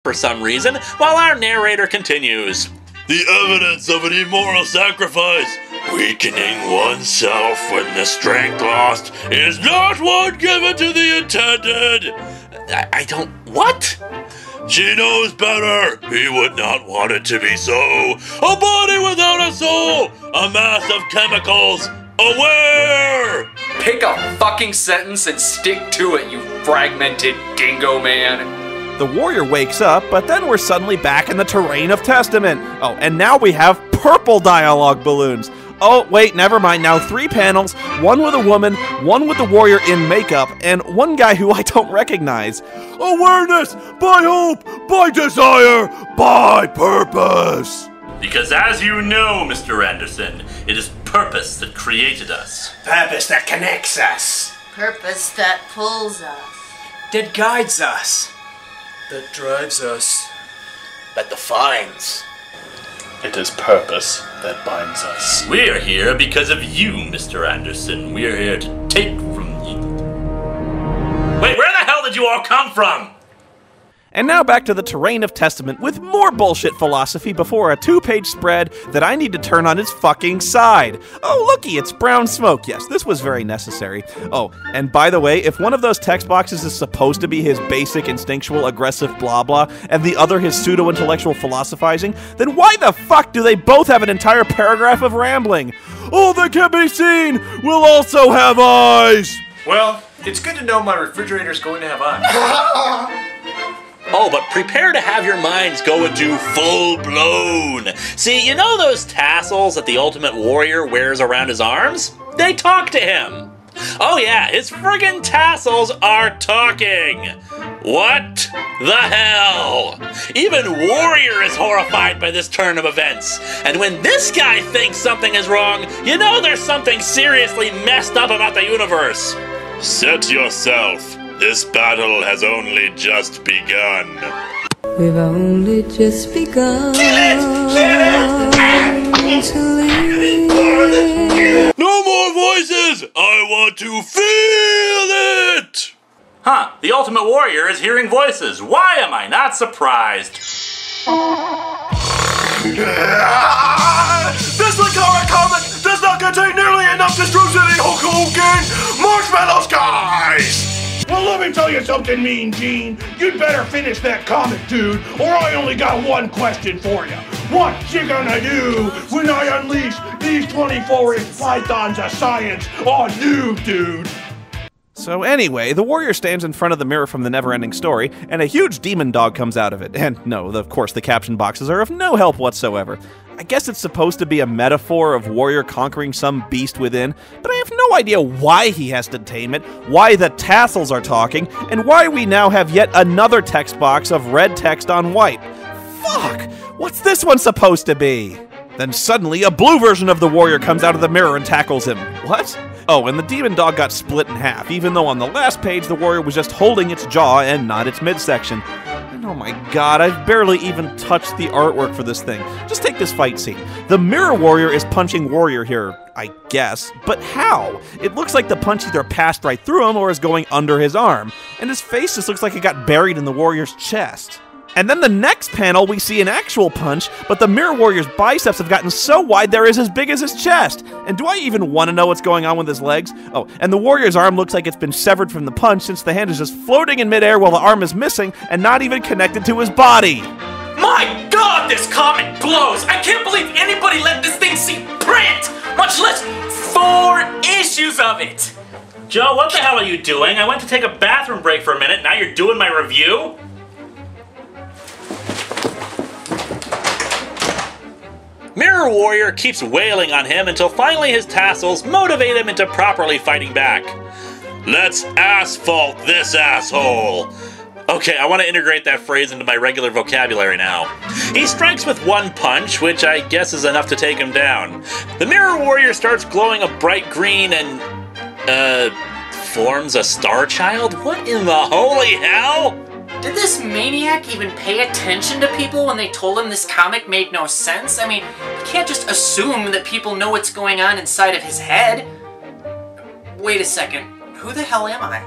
for some reason, while our narrator continues. The evidence of an immoral sacrifice, weakening oneself when the strength lost, is not one given to the intended. I don't... What? She knows better. He would not want it to be so. A body without a soul, a mass of chemicals, aware. Pick a fucking sentence and stick to it, you fragmented dingo man. The warrior wakes up, but then we're suddenly back in the terrain of Testament. Oh, and now we have purple dialogue balloons. Oh, wait, never mind. Now 3 panels, one with a woman, one with the warrior in makeup, and one guy who I don't recognize. Awareness, by hope, by desire, by purpose. Because as you know, Mr. Anderson, it is purpose that created us. Purpose that connects us. Purpose that pulls us. That guides us. That drives us. That defines. It is purpose that binds us. We are here because of you, Mr. Anderson. We are here to take from you. Wait, where the hell did you all come from? And now back to the terrain of Testament with more bullshit philosophy before a 2-page spread that I need to turn on its fucking side. Oh, looky, it's brown smoke. Yes, this was very necessary. Oh, and by the way, if one of those text boxes is supposed to be his basic, instinctual, aggressive blah blah, and the other his pseudo-intellectual philosophizing, then why the fuck do they both have an entire paragraph of rambling? All that can be seen will also have eyes! Well, it's good to know my refrigerator's going to have eyes. Oh, but prepare to have your minds go into full-blown. See, you know those tassels that the Ultimate Warrior wears around his arms? They talk to him. Oh yeah, his friggin' tassels are talking. What the hell? Even Warrior is horrified by this turn of events. And when this guy thinks something is wrong, you know there's something seriously messed up about the universe. Set yourself. This battle has only just begun. We've only just begun to live. No more voices! I want to feel it! Huh, the Ultimate Warrior is hearing voices. Why am I not surprised? This Lakara comic does not contain nearly enough destructivity, Hulk Hogan! Marshmallow skies! Well, let me tell you something, Mean Gene. You'd better finish that comic, dude, or I only got one question for you. What you gonna do when I unleash these 24-inch pythons of science on you, dude? So anyway, the warrior stands in front of the mirror from the Never-Ending Story, and a huge demon dog comes out of it. And no, of course, the caption boxes are of no help whatsoever. I guess it's supposed to be a metaphor of warrior conquering some beast within, but I have no idea why he has to tame it, why the tassels are talking, and why we now have yet another text box of red text on white. Fuck! What's this one supposed to be? Then suddenly, a blue version of the warrior comes out of the mirror and tackles him. What? Oh, and the demon dog got split in half, even though on the last page the warrior was just holding its jaw and not its midsection. And oh my god, I've barely even touched the artwork for this thing. Just take this fight scene. The mirror warrior is punching warrior here, I guess, but how? It looks like the punch either passed right through him or is going under his arm, and his face just looks like it got buried in the warrior's chest. And then the next panel, we see an actual punch, but the Mirror Warrior's biceps have gotten so wide they're as big as his chest. And do I even want to know what's going on with his legs? Oh, and the warrior's arm looks like it's been severed from the punch since the hand is just floating in midair while the arm is missing and not even connected to his body. My god, this comic blows! I can't believe anybody let this thing see print! Much less 4 issues of it! Joe, what the hell are you doing? I went to take a bathroom break for a minute, now you're doing my review? Mirror Warrior keeps wailing on him until finally his tassels motivate him into properly fighting back. Let's asphalt this asshole! Okay, I want to integrate that phrase into my regular vocabulary now. He strikes with one punch, which I guess is enough to take him down. The Mirror Warrior starts glowing a bright green and, forms a star child? What in the holy hell? Did this maniac even pay attention to people when they told him this comic made no sense? I mean, you can't just assume that people know what's going on inside of his head. Wait a second, who the hell am I?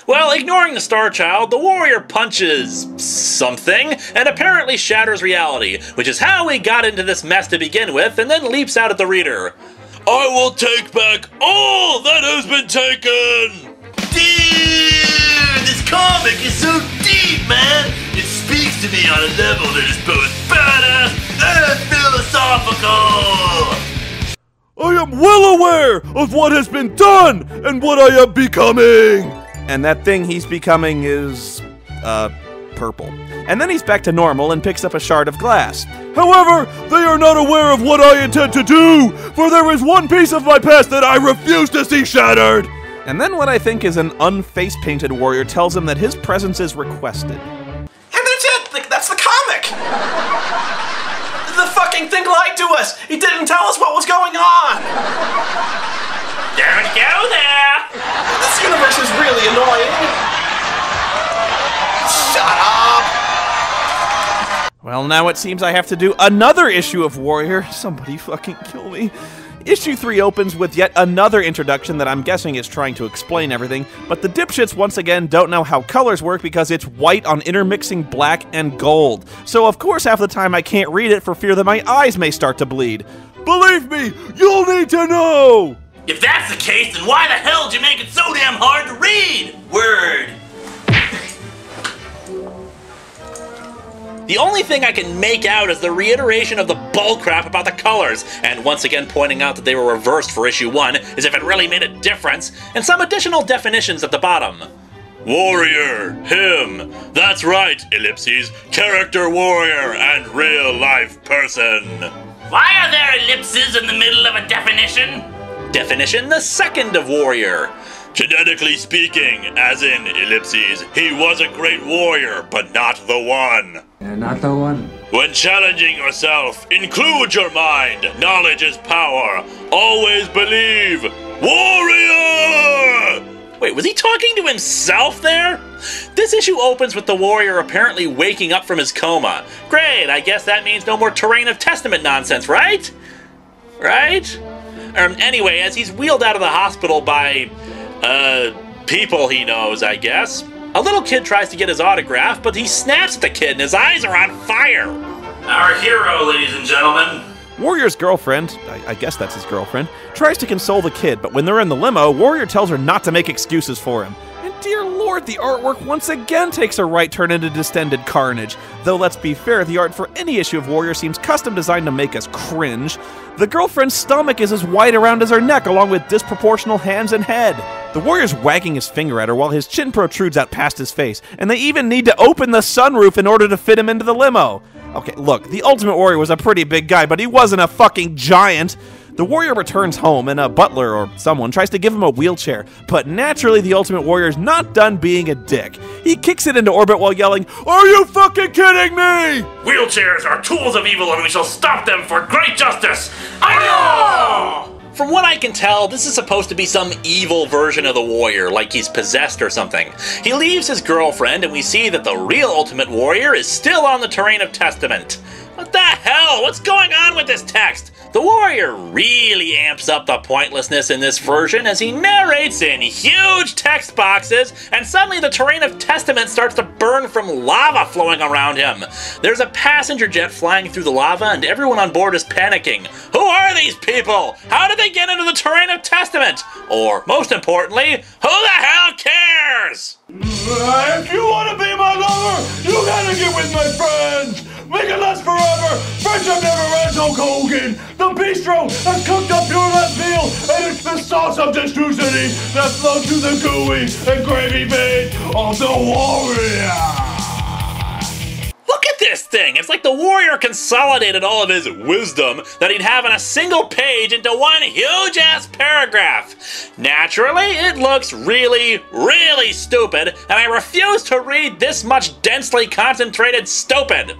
Well, ignoring the Star Child, the warrior punches something and apparently shatters reality, which is how we got into this mess to begin with, and then leaps out at the reader. I will take back all that has been taken! Dude, this comic is so deep, man! It speaks to me on a level that is both badass and philosophical! I am well aware of what has been done and what I am becoming! And that thing he's becoming is, purple. And then he's back to normal and picks up a shard of glass. However, they are not aware of what I intend to do, for there is one piece of my past that I refuse to see shattered! And then what I think is an unface-painted warrior tells him that his presence is requested. And that's it! That's the comic! The fucking thing lied to us! He didn't tell us what was going on! Don't go there! This universe is really annoying! Shut up! Well, now it seems I have to do another issue of Warrior. Somebody fucking kill me. Issue 3 opens with yet another introduction that I'm guessing is trying to explain everything, but the dipshits once again don't know how colors work because it's white on intermixing black and gold. So of course half the time I can't read it for fear that my eyes may start to bleed. Believe me, you'll need to know! If that's the case, then why the hell did you make it so damn hard to read? Word. The only thing I can make out is the reiteration of the bullcrap about the colors, and once again pointing out that they were reversed for issue 1 as if it really made a difference, and some additional definitions at the bottom. Warrior, him, that's right, ellipses, character warrior and real life person. Why are there ellipses in the middle of a definition? Definition the second of warrior. Genetically speaking, as in ellipses, he was a great warrior, but not the one. Not the one. When challenging yourself, include your mind. Knowledge is power. Always believe. Warrior! Wait, was he talking to himself there? This issue opens with the warrior apparently waking up from his coma. Great, I guess that means no more Terrain of Testament nonsense, right? Right? Anyway, as he's wheeled out of the hospital by, people he knows, I guess, a little kid tries to get his autograph, but he snaps at the kid and his eyes are on fire. Our hero, ladies and gentlemen. Warrior's girlfriend, I guess that's his girlfriend, tries to console the kid, but when they're in the limo, Warrior tells her not to make excuses for him. And dear lord, the artwork once again takes a right turn into distended carnage. Though let's be fair, the art for any issue of Warrior seems custom designed to make us cringe. The girlfriend's stomach is as wide around as her neck, along with disproportional hands and head. The warrior's wagging his finger at her while his chin protrudes out past his face, and they even need to open the sunroof in order to fit him into the limo. Okay, look, the Ultimate Warrior was a pretty big guy, but he wasn't a fucking giant. The warrior returns home, and a butler or someone tries to give him a wheelchair, but naturally the Ultimate Warrior's not done being a dick. He kicks it into orbit while yelling, "Are you fucking kidding me?" Wheelchairs are tools of evil and we shall stop them for great justice. I know! From what I can tell, this is supposed to be some evil version of the warrior, like he's possessed or something. He leaves his girlfriend, and we see that the real Ultimate Warrior is still on the Terrain of Testament. What the hell? What's going on with this text? The warrior really amps up the pointlessness in this version as he narrates in huge text boxes, and suddenly the Terrain of Testament starts to burn from lava flowing around him. There's a passenger jet flying through the lava, and everyone on board is panicking. Who are these people? How did they get into the Terrain of Testament? Or, most importantly, who the hell cares? If you want to be my lover, you gotta get with my friends. Make it last forever. Friendship never ends, Hulk Hogan. The bistro has cooked up your last meal, and it's the sauce of destrucity that flows through the gooey and gravy vein of the warrior. Look at this thing! It's like the warrior consolidated all of his wisdom that he'd have in a single page into one huge-ass paragraph. Naturally, it looks really, really stupid, and I refuse to read this much densely concentrated stupid.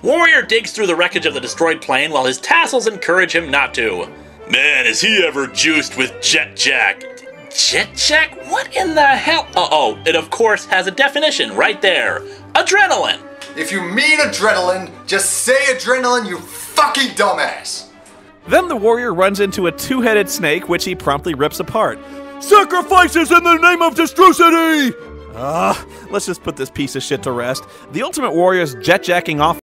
Warrior digs through the wreckage of the destroyed plane while his tassels encourage him not to. Man, is he ever juiced with Jet Jack. Jet Jack? What in the hell? Oh, it of course has a definition right there. Adrenaline. If you mean adrenaline, just say adrenaline, you fucking dumbass! Then the warrior runs into a two-headed snake, which he promptly rips apart. Sacrifices in the name of destrucity! Let's just put this piece of shit to rest. The Ultimate Warrior's jet-jacking off